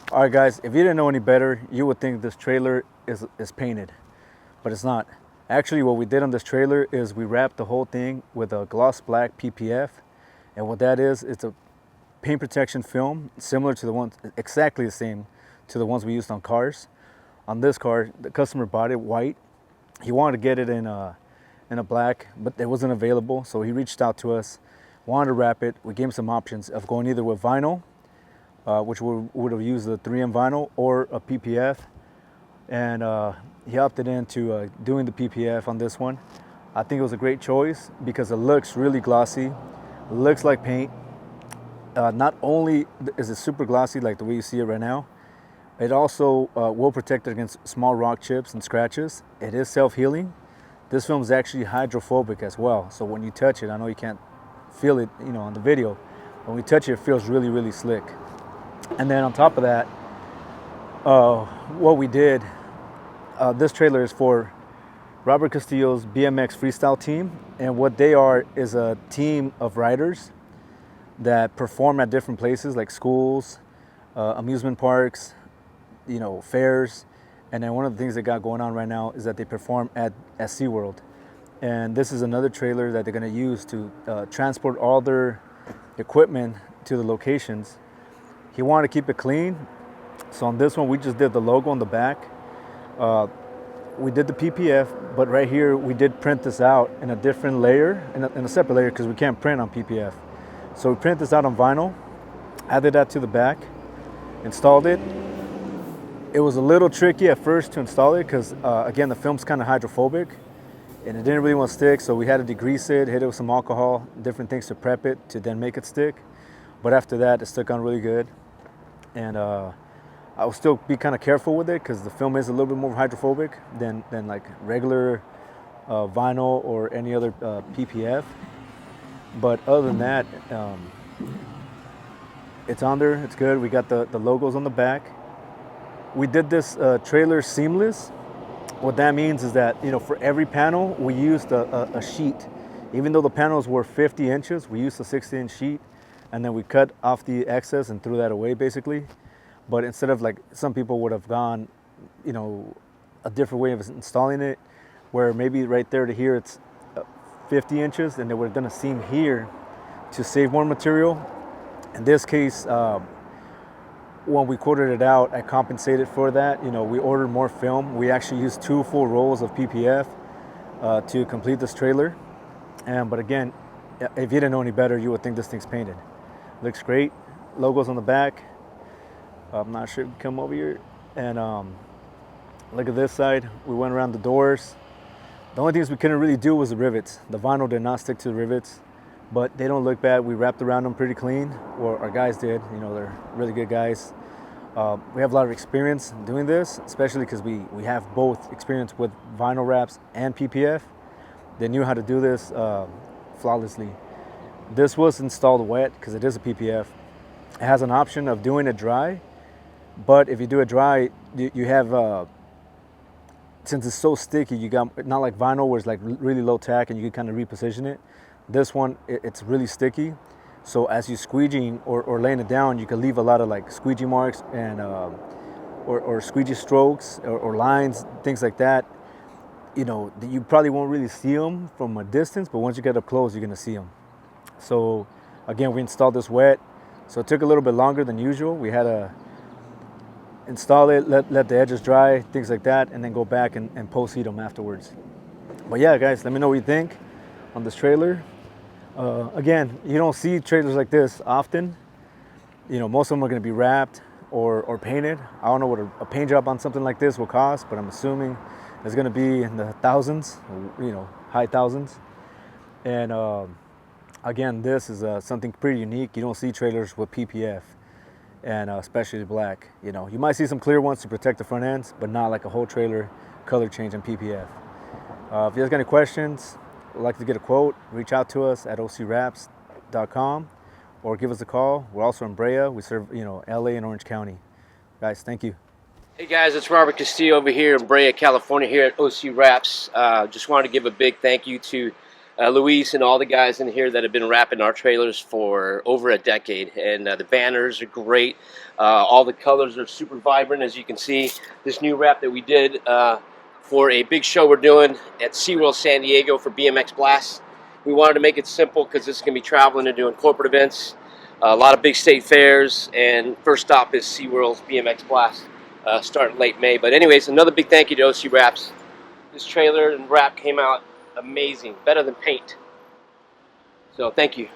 All right, guys, if you didn't know any better, you would think this trailer is painted, but it's not. Actually, what we did on this trailer is we wrapped the whole thing with a Gloss Black PPF, and what that is, it's a paint protection film similar to the ones, exactly the same to the ones we used on cars. On this car, the customer bought it white. He wanted to get it in a black, but it wasn't available, so he reached out to us, wanted to wrap it. We gave him some options of going either with vinyl, which would have used the 3M vinyl, or a PPF, and he opted into doing the PPF on this one. I think it was a great choice because it looks really glossy, looks like paint. Not only is it super glossy like the way you see it right now, it also will protect it against small rock chips and scratches. It is self-healing. This film is actually hydrophobic as well, so when you touch it, I know you can't feel it, on the video. When we touch it, it feels really, really slick. And then on top of that, what we did, this trailer is for Robert Castillo's BMX Freestyle team, and what they are is a team of riders that perform at different places like schools, amusement parks, fairs. And then one of the things they got going on right now is that they perform at SeaWorld. And this is another trailer that they're gonna use to transport all their equipment to the locations. He wanted to keep it clean, so on this one we just did the logo on the back. We did the PPF, but right here we did print this out in a different layer, in a separate layer, because we can't print on PPF. So we print this out on vinyl, added that to the back, installed it. It was a little tricky at first to install it because, again, the film's kind of hydrophobic and it didn't really want to stick, so we had to degrease it, hit it with some alcohol, different things to prep it to then make it stick. But after that, it stuck on really good. And I will still be kind of careful with it because the film is a little bit more hydrophobic than like regular vinyl or any other PPF. But other than that, it's on there, it's good. We got the logos on the back. We did this trailer seamless. What that means is that, for every panel, we used a sheet. Even though the panels were 50 inches, we used a 60-inch sheet, and then we cut off the excess and threw that away, basically. But instead of like some people would have gone, a different way of installing it, where maybe right there to here it's 50 inches, and they would have done a seam here to save more material. In this case, when we quoted it out, I compensated for that. We ordered more film. We actually used 2 full rolls of PPF to complete this trailer. But again, if you didn't know any better, you would think this thing's painted. Looks great. Logos on the back. I'm not sure if you can come over here. And look at this side. We went around the doors. The only things we couldn't really do was the rivets. The vinyl did not stick to the rivets, but they don't look bad. We wrapped around them pretty clean, or our guys did. They're really good guys. We have a lot of experience doing this, especially because we have both experience with vinyl wraps and PPF. They knew how to do this flawlessly. This was installed wet because it is a PPF. It has an option of doing it dry, but if you do it dry, you have, since it's so sticky, you got, not like vinyl where it's like really low tack and you can kind of reposition it. This one, it's really sticky. So as you're squeegeeing or laying it down, you can leave a lot of like squeegee marks and or squeegee strokes or lines, things like that. You probably won't really see them from a distance, but once you get up close, you're gonna see them. So again, we installed this wet, so it took a little bit longer than usual. We had to install it, let the edges dry, things like that, and then go back and post-heat them afterwards. But yeah, guys, let me know what you think on this trailer. Again, you don't see trailers like this often. Most of them are going to be wrapped or painted. I don't know what a paint job on something like this will cost, but I'm assuming it's going to be in the thousands, high thousands. And again, this is something pretty unique. You don't see trailers with PPF, and especially black. You might see some clear ones to protect the front ends, but not like a whole trailer color change in PPF. If you guys got any questions, would like to get a quote, reach out to us at ocwraps.com or give us a call. We're also in Brea. We serve, LA and Orange County. Guys, thank you. Hey guys, it's Robert Castillo over here in Brea, California, here at OC Wraps. Just wanted to give a big thank you to Luis and all the guys in here that have been wrapping our trailers for over a decade. And the banners are great. All the colors are super vibrant, as you can see. This new wrap that we did for a big show we're doing at SeaWorld San Diego for BMX Blast. We wanted to make it simple because this is going to be traveling and doing corporate events, a lot of big state fairs, and first stop is SeaWorld's BMX Blast starting late May. But anyways, another big thank you to OC Wraps. This trailer and wrap came out amazing, better than paint. So thank you.